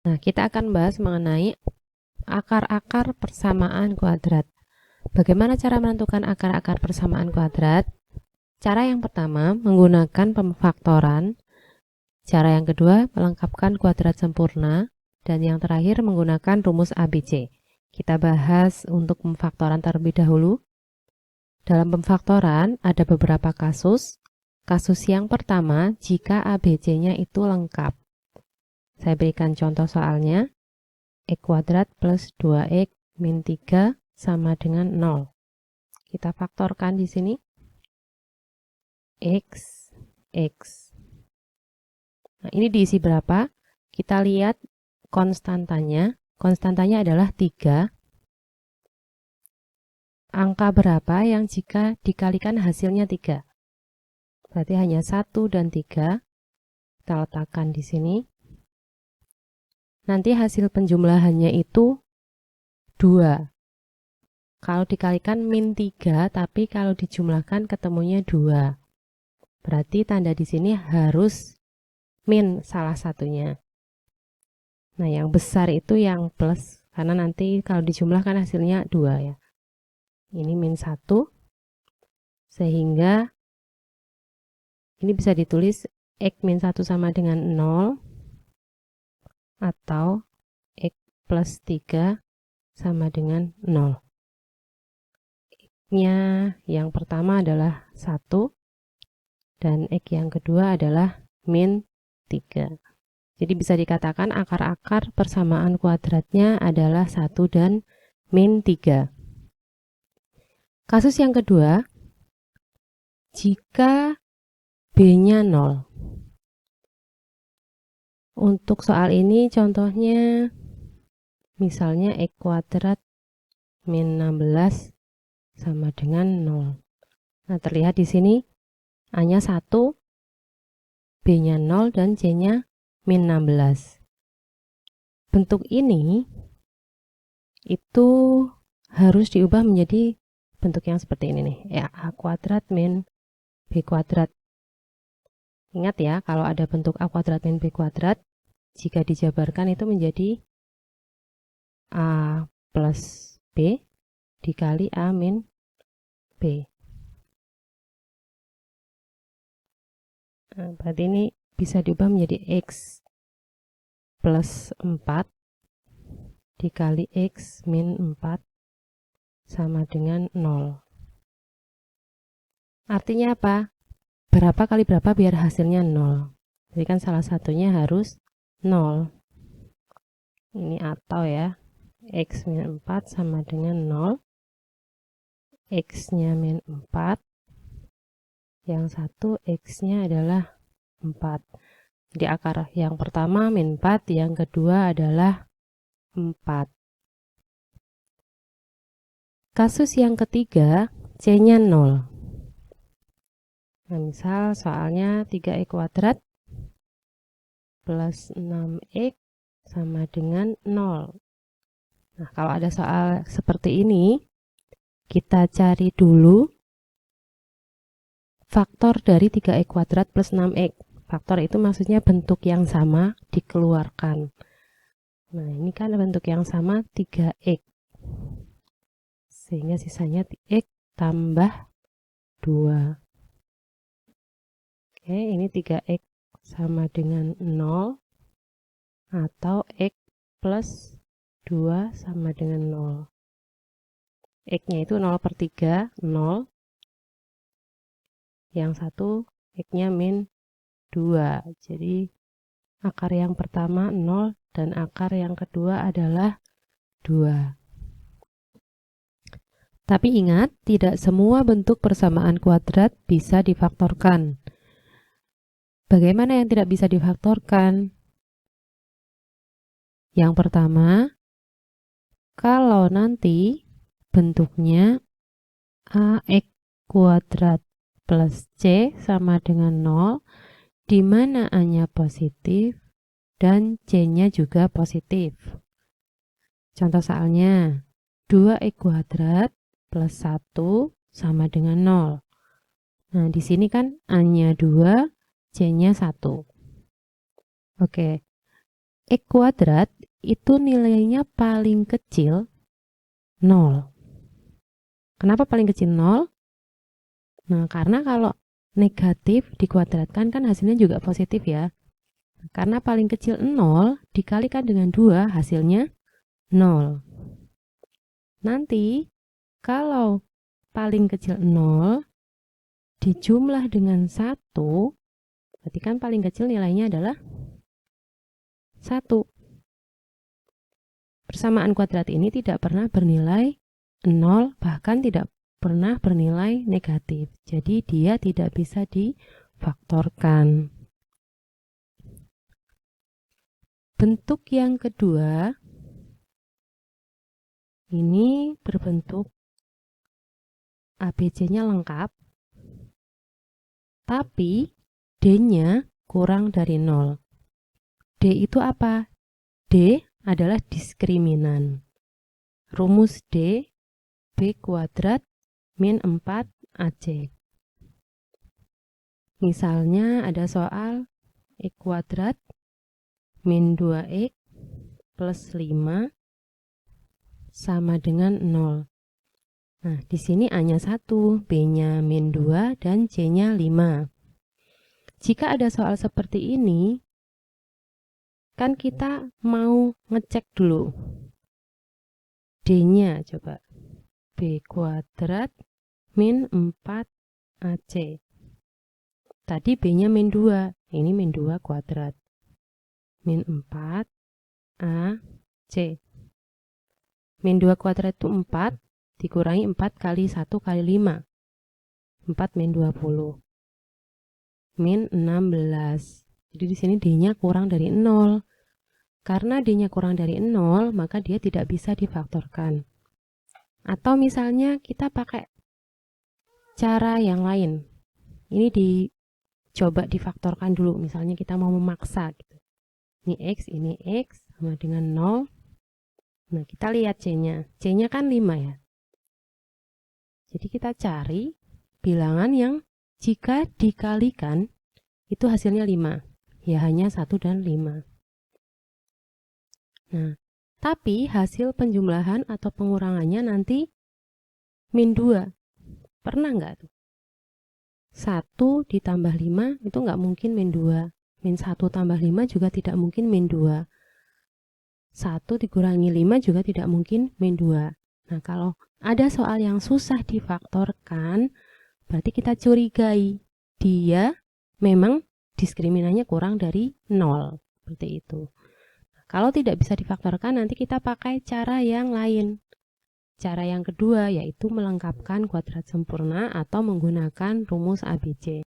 Nah, kita akan bahas mengenai akar-akar persamaan kuadrat. Bagaimana cara menentukan akar-akar persamaan kuadrat? Cara yang pertama, menggunakan pemfaktoran. Cara yang kedua, melengkapkan kuadrat sempurna. Dan yang terakhir, menggunakan rumus ABC. Kita bahas untuk pemfaktoran terlebih dahulu. Dalam pemfaktoran, ada beberapa kasus. Kasus yang pertama, jika ABC-nya itu lengkap. Saya berikan contoh soalnya. X kuadrat plus 2x min 3 sama dengan 0. Kita faktorkan di sini. X. Nah, ini diisi berapa? Kita lihat konstantanya. Konstantanya adalah 3. Angka berapa yang jika dikalikan hasilnya 3? Berarti hanya 1 dan 3. Kita letakkan di sini. Nanti hasil penjumlahannya itu 2. Kalau dikalikan min 3, tapi kalau dijumlahkan ketemunya 2. Berarti tanda di sini harus min salah satunya. Nah, yang besar itu yang plus, karena nanti kalau dijumlahkan hasilnya 2 ya. Ini min 1, sehingga ini bisa ditulis X min 1 sama dengan 0, atau X plus 3 sama dengan 0. X-nya yang pertama adalah 1, dan X yang kedua adalah min 3. Jadi bisa dikatakan akar-akar persamaan kuadratnya adalah 1 dan min 3. Kasus yang kedua, jika B-nya 0. Untuk soal ini contohnya misalnya X kuadrat min 16 sama dengan 0. Nah, terlihat di sini A-nya 1, B-nya 0, dan C-nya min 16. Bentuk ini itu harus diubah menjadi bentuk yang seperti ini nih, ya, A kuadrat min B kuadrat. Ingat ya, kalau ada bentuk A kuadrat min B kuadrat, jika dijabarkan itu menjadi A plus B dikali A min B. Nah, berarti ini bisa diubah menjadi X plus 4 dikali X min 4 sama dengan 0. Artinya apa? Berapa kali berapa biar hasilnya 0. Jadi kan salah satunya harus 0. Ini atau ya, X min 4 sama dengan 0. X-nya min 4. Yang satu X-nya adalah 4. Jadi akar yang pertama min 4, yang kedua adalah 4. Kasus yang ketiga, C-nya 0. Nah, misal soalnya 3x kuadrat plus 6x sama dengan 0. Nah, kalau ada soal seperti ini, kita cari dulu faktor dari 3x kuadrat plus 6x. Faktor itu maksudnya bentuk yang sama dikeluarkan. Nah, ini kan bentuk yang sama 3x. Sehingga sisanya x tambah 2. Oke, ini 3x sama dengan 0, atau x plus 2 sama dengan 0. X-nya itu 0 per 3, 0. Yang satu X-nya min 2. Jadi akar yang pertama 0 dan akar yang kedua adalah 2. Tapi ingat, tidak semua bentuk persamaan kuadrat bisa difaktorkan. Bagaimana yang tidak bisa difaktorkan? Yang pertama, kalau nanti bentuknya AX kuadrat plus C sama dengan 0, di mana A-nya positif dan C-nya juga positif. Contoh soalnya, 2x kuadrat plus 1 sama dengan 0. Nah, di sini kan A-nya 2, C-nya 1. Oke, X kuadrat itu nilainya paling kecil 0. Kenapa paling kecil 0? Nah, karena kalau negatif dikuadratkan kan hasilnya juga positif ya. Karena paling kecil 0 dikalikan dengan 2 hasilnya 0. Nanti kalau paling kecil 0 dijumlah dengan 1, berarti kan paling kecil nilainya adalah 1. Persamaan kuadrat ini tidak pernah bernilai 0, bahkan tidak pernah bernilai negatif. Jadi dia tidak bisa difaktorkan. Bentuk yang kedua ini berbentuk ABC-nya lengkap, tapi D-nya kurang dari 0. D itu apa? D adalah diskriminan. Rumus D, B kuadrat min 4AC. Misalnya ada soal X kuadrat min 2X plus 5 sama dengan 0. Nah, di sini A-nya 1, B-nya min 2, dan C-nya 5. Jika ada soal seperti ini, kan kita mau ngecek dulu D-nya, coba. B kuadrat min 4AC. Tadi B-nya min 2, ini min 2 kuadrat. Min 4AC. Min 2 kuadrat itu 4, dikurangi 4 kali 1 kali 5. 4 min 20. Min 16. Jadi di sini D-nya kurang dari 0. Karena D-nya kurang dari 0, maka dia tidak bisa difaktorkan. Atau misalnya kita pakai cara yang lain. Ini dicoba difaktorkan dulu. Misalnya kita mau memaksa gitu. Ini X sama dengan 0. Nah, kita lihat C-nya. C-nya kan 5 ya. Jadi kita cari bilangan yang jika dikalikan itu hasilnya 5. Ya hanya 1 dan 5. Nah, tapi hasil penjumlahan atau pengurangannya nanti min 2. Pernah nggak tuh? 1 ditambah 5 itu nggak mungkin min 2. Min 1 tambah 5 juga tidak mungkin min 2. 1 dikurangi 5 juga tidak mungkin min 2. Nah, kalau ada soal yang susah difaktorkan, berarti kita curigai dia memang diskriminannya kurang dari 0. Seperti itu. Kalau tidak bisa difaktorkan, nanti kita pakai cara yang lain. Cara yang kedua yaitu melengkapkan kuadrat sempurna atau menggunakan rumus ABC.